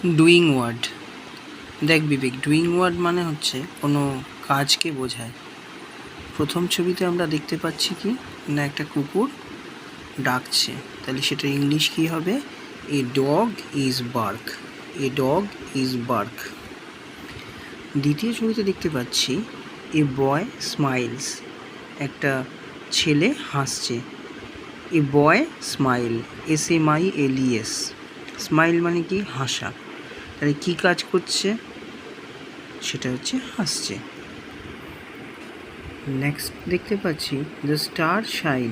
Doing word. দেখ বিবেক, doing word মানে হচ্ছে কোনো কাজকে বোঝায়। প্রথম ছবিতে আমরা দেখতে পাচ্ছি কি না, একটা কুকুর ডাকছে, তাহলে সেটা ইংলিশ কী হবে? A dog is bark. A dog is bark. দ্বিতীয় ছবিতে দেখতে পাচ্ছি এ বয় স্মাইলস। একটা ছেলে হাসছে। এ বয় স্মাইল, SMILES। স্মাইল মানে কি? হাসা। তাহলে কী কাজ করছে? সেটা হচ্ছে হাসছে। নেক্সট দেখতে পাচ্ছি দ্য স্টার শাইন।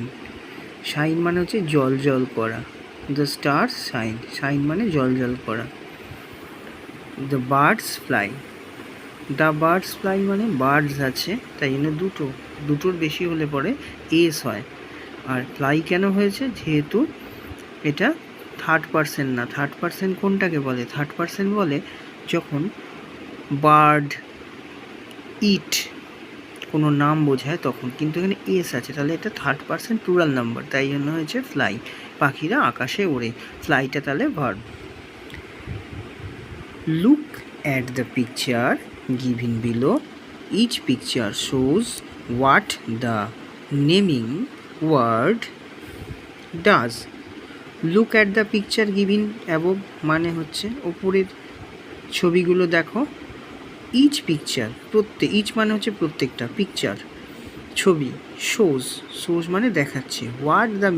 শাইন মানে হচ্ছে জল জল করা। দ্য স্টার শাইন, শাইন মানে জল জল করা। The birds fly. The birds fly মানে বার্ডস আছে, তাই জন্য দুটোর বেশি হলে পরে এস হয়। আর ফ্লাই কেন হয়েছে? যেহেতু এটা থার্ড পারসন না। থার্ড পারসন কোনটাকে বলে? থার্ড পারসন বলে যখন বার্ড, ইট কোনো নাম বোঝায় তখন, কিন্তু এখানে এস আছে, তাহলে এটা থার্ড পারসন প্লুরাল নাম্বার, তাই জন্য হয়েছে ফ্লাই। পাখিরা আকাশে ওড়ে, ফ্লাইটা তাহলে verb. Look at the picture given below. Each picture shows what the naming word does. Look at the picture given above মানে হচ্ছে ওপরের ছবিগুলো দেখো। ইচ পিকচার, ইচ মানে হচ্ছে প্রত্যেকটা, পিকচার ছবি, শোজ মানে দেখাচ্ছে, what the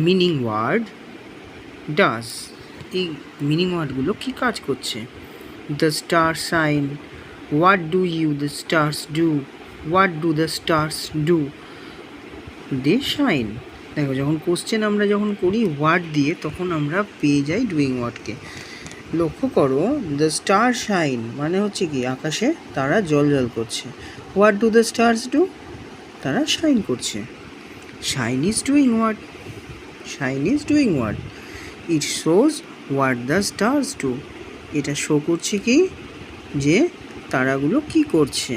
meaning word does, এই মিনিং ওয়ার্ডগুলো কী কাজ করছে? The star shine, what do you the stars do, what do the stars do, they shine. দেখো, যখন কোশ্চেন আমরা যখন করি ওয়ার্ড দিয়ে, তখন আমরা পেয়ে যাই ডুইং ওয়ার্ডকে। লক্ষ্য করো, দ্য স্টার শাইন মানে হচ্ছে কি আকাশে তারা জল জল করছে। What do the stars do? তারা শাইন করছে। Shine is doing word. Shine is doing word. It shows what the stars do. এটা শো করছে কি যে তারাগুলো কি করছে।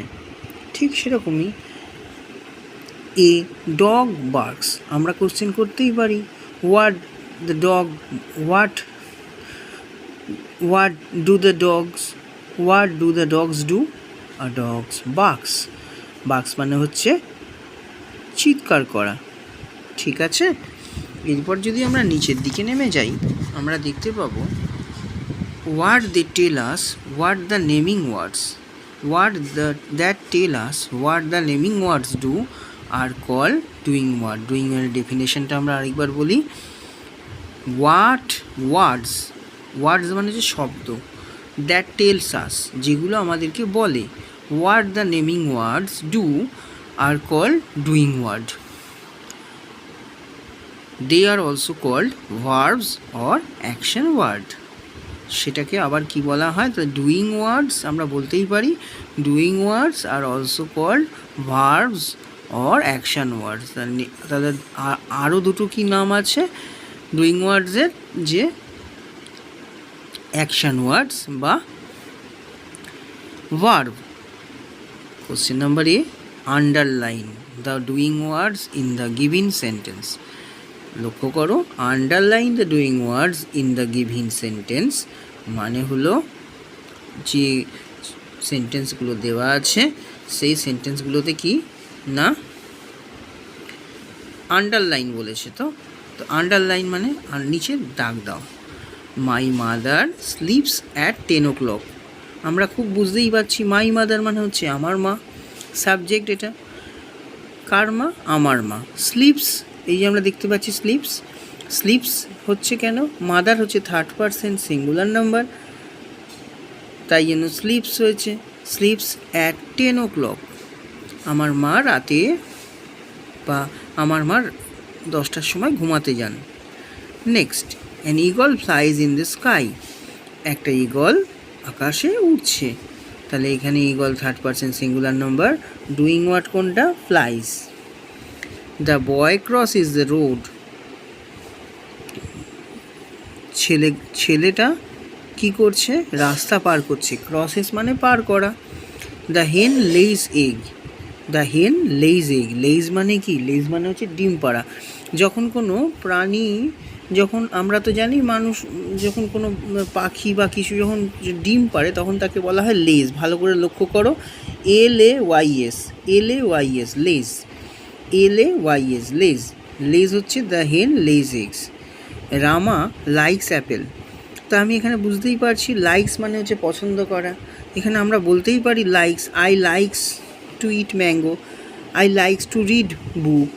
ঠিক সেরকমই এ ডগ বার্কস, আমরা কোশ্চেন করতেই পারি what the dog, what do the dogs do? A dogs barks. Barks মানে হচ্ছে চিৎকার করা। ঠিক আছে, এরপর যদি আমরা নিচের দিকে নেমে যাই, আমরা দেখতে পাবো what they tell us what the naming words, that tell us what the naming words do are call doing word. Doing ওয়ার্ডের ডেফিনেশনটা আমরা আরেকবার বলি। ওয়ার্ডস মানে হচ্ছে শব্দ, দ্যাট টেলস আস যেগুলো আমাদেরকে বলে, what the naming words do are call doing word. They are also called verbs or action word. সেটাকে আবার কি বলা হয়? তো ডুইং ওয়ার্ডস আমরা বলতেই পারি, ডুইং ওয়ার্ডস আর also called verbs or action words. তাদের আরও দুটো কি নাম আছে ডুইং ওয়ার্ডসের, যে অ্যাকশন ওয়ার্ডস বা verb. Question number A, underline the doing words in the given sentence. লক্ষ্য করো, underline the doing words in the given sentence মানে হলো যে সেন্টেন্সগুলো দেওয়া আছে সেই সেন্টেন্সগুলোতে কি না আন্ডারলাইন বলেছে। তো আন্ডারলাইন মানে নিচে দাগ দাও। My mother sleeps at 10 o'clock। আমরা খুব বুঝতেই পারছি মাই মাদার মানে হচ্ছে আমার মা, সাবজেক্ট এটা। কার মা? আমার মা। স্লিপস, এই যে আমরা দেখতে পাচ্ছি স্লিপস হচ্ছে কেন? মাদার হচ্ছে থার্ড পারসন সিঙ্গুলার নাম্বার, তাই জন্য স্লিপস হয়েছে। স্লিপস অ্যাট 10 o'clock, আমার মা রাতে বা আমার মা 10টার সময় ঘুমাতে যান। Next, an eagle flies in the sky. একটা ইগল আকাশে উড়ছে, তাহলে এখানে eagle third person singular number, doing word কোনটা? Flies. The boy cross is the road. ছেলেটা কি করছে? রাস্তা পার করছে। ক্রসেস মানে পার করা। দ্য হেন লেইজ এগ। লেইজ মানে কি? লেইজ মানে হচ্ছে ডিম পাড়া। যখন কোনো প্রাণী যখন আমরা তো জানি মানুষ যখন কোনো পাখি বা কিছু যখন ডিম পাড়ে তখন তাকে বলা হয় লেজ। ভালো করে লক্ষ্য করো, LAYS, LAYS, লেজ, LAYS, লেজ। লেজ হচ্ছে দ্য হেন লেজ এগস। রামা লাইকস অ্যাপেল। তা আমি এখানে বুঝতেই পারছি লাইকস মানে হচ্ছে পছন্দ করা। এখানে আমরা বলতেই পারি likes, I likes to it mango, I likes to read book,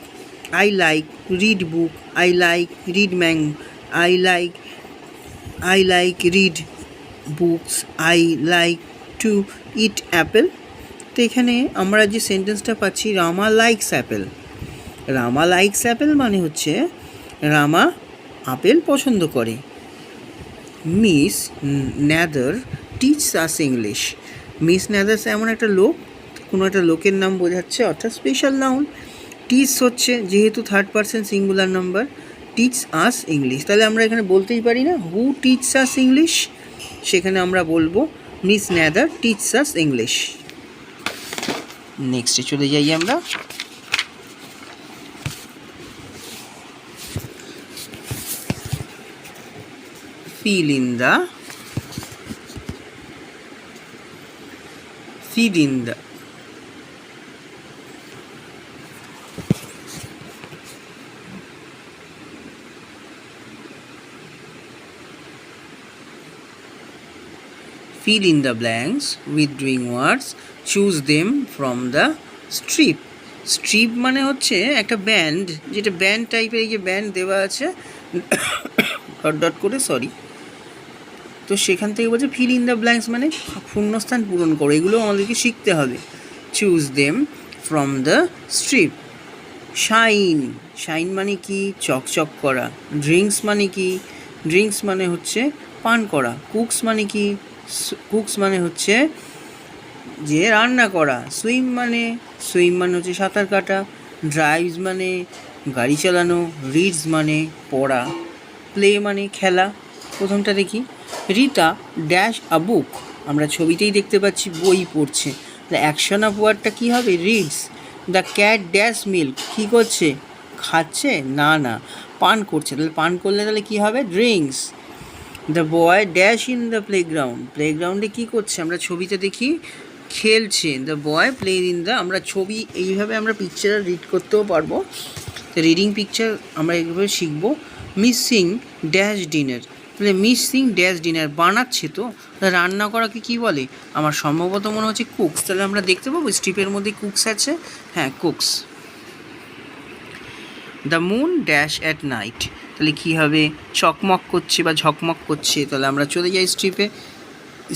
I like read book, I like read mango, I like read books, I like to eat apple. তো এখানে আমরা যে সেন্টেন্সটা পাচ্ছি Rama likes apple. Rama likes apple মানে হচ্ছে Rama apple পছন্দ করে। Miss Nadar teaches us English. Miss ন্যাদার্স এমন একটা লোক, কোনো একটা লোকের নাম বোঝাচ্ছে, অর্থাৎ স্পেশাল নাউন। টিচ হচ্ছে যেহেতু third person singular number, teach us English. তাহলে আমরা এখানে বলতেই পারি না হু টিচস আস ইংলিশ, সেখানে আমরা বলবো miss Nadar teaches us English. নেক্সটে চলে যাই আমরা। fill in the fill in the blanks with drawing words, choose them from the strip. Strip মানে হচ্ছে একটা ব্যান্ড, যেটা ব্যান্ড টাইপের, এই যে ব্যান্ড দেওয়া আছে ডট ডট করে, সরি। তো সেখান থেকে বলছে ফিল ইন দ্য ব্ল্যাঙ্কস মানে শূন্যস্থান পূরণ করো। এগুলো আমাদেরকে শিখতে হবে। Choose them from the strip. Shine, shine মানে কি? চকচক করা। ড্রিঙ্কস মানে কি? ড্রিঙ্কস মানে হচ্ছে পান করা। কুকস মানে কি? কুকস মানে হচ্ছে যে রান্না করা। সুইম মানে হচ্ছে সাঁতার কাটা। ড্রাইভস মানে গাড়ি চালানো। রিডস মানে পড়া। প্লে মানে খেলা। প্রথমটা দেখি, রিতা ড্যাশ আ বুক। আমরা ছবিতেই দেখতে পাচ্ছি বই পড়ছে। তাহলে অ্যাকশন অফ ওয়ার্ডটা কী হবে? Reads. The cat dash milk. কী করছে? খাচ্ছে? না, পান করছে। তাহলে পান করলে তাহলে কী হবে? Drinks. The boy dash in the playground. প্লেগ্রাউন্ডে কী করছে? আমরা ছবিতে দেখি খেলছে। The boy play in the, আমরা ছবি এইভাবে আমরা পিকচার রিড করতেও পারবো। তো রিডিং পিকচার আমরা এইভাবে শিখবো। Missing dash dinner. তাহলে মিসিং ড্যাশ ডিনার বানাচ্ছে, তো রান্না করাকে কী বলে? আমার সম্ভবত মনে হচ্ছে কুকস। তাহলে আমরা দেখতে পাবো স্ট্রিপের মধ্যে কুকস আছে। হ্যাঁ, cooks. The moon dash at night. তাহলে কী হবে? চকমক করছে বা ঝকমক করছে। তাহলে আমরা চলে যাই স্ট্রিপে।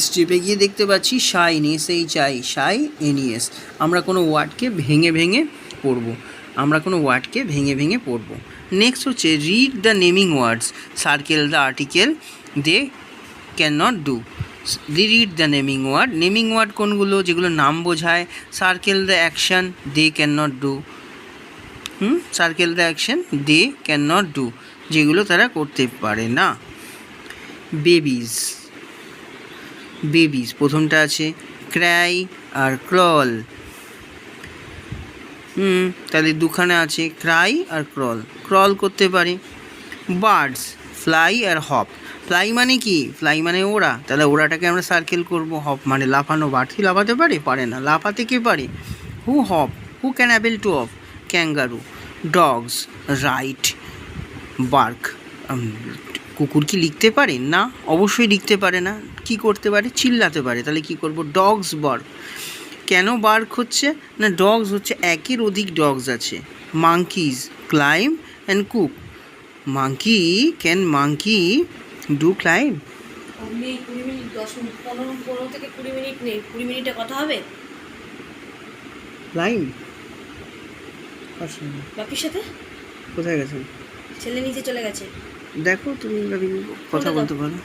স্ট্রিপে গিয়ে দেখতে পাচ্ছি শাইন, SHI, শাই NES। আমরা কোনো ওয়ার্ডকে ভেঙে ভেঙে পড়বো। নেক্সট হচ্ছে read the naming words, circle the article they can not do. Read the naming word. Naming word কোনগুলো? যেগুলো নাম বোঝায়। Circle the action, they can not do. Circle the action, they can not do, যেগুলো তারা করতে পারে না। Babies, প্রথমটা আছে ক্রাই আর ক্রল। তাহলে দুখানে আছে ক্রাই আর ক্রল করতে পারে। বার্ডস, ফ্লাই আর হপ। ফ্লাই মানে কি? ফ্লাই মানে ওড়া। তাহলে ওড়াটাকে আমরা সার্কেল করব। হপ মানে লাফানো। বার্ড কি লাফাতে পারে না। লাফাতে কে পারে? Who hop, who can able to hop? Kangaroo. Dogs right, bark. কুকুর কি লিখতে পারে? না, অবশ্যই লিখতে পারে না। কি করতে পারে? চিল্লাতে পারে। তাহলে কি করব? Dogs bark. কেন বার্ক হচ্ছে না? ডগস হচ্ছে একের অধিক ডগস আছে। Monkeys climb and cook. Monkey, can monkey do climb? 20 minute 15 থেকে 20 মিনিট নেই, 20 মিনিটে কথা হবে ক্লাইম্ব। বাপির সাথে কোথায় গেছেন? ছেলে নিচে চলে গেছে। দেখো তুমি কথা বলতে পারো।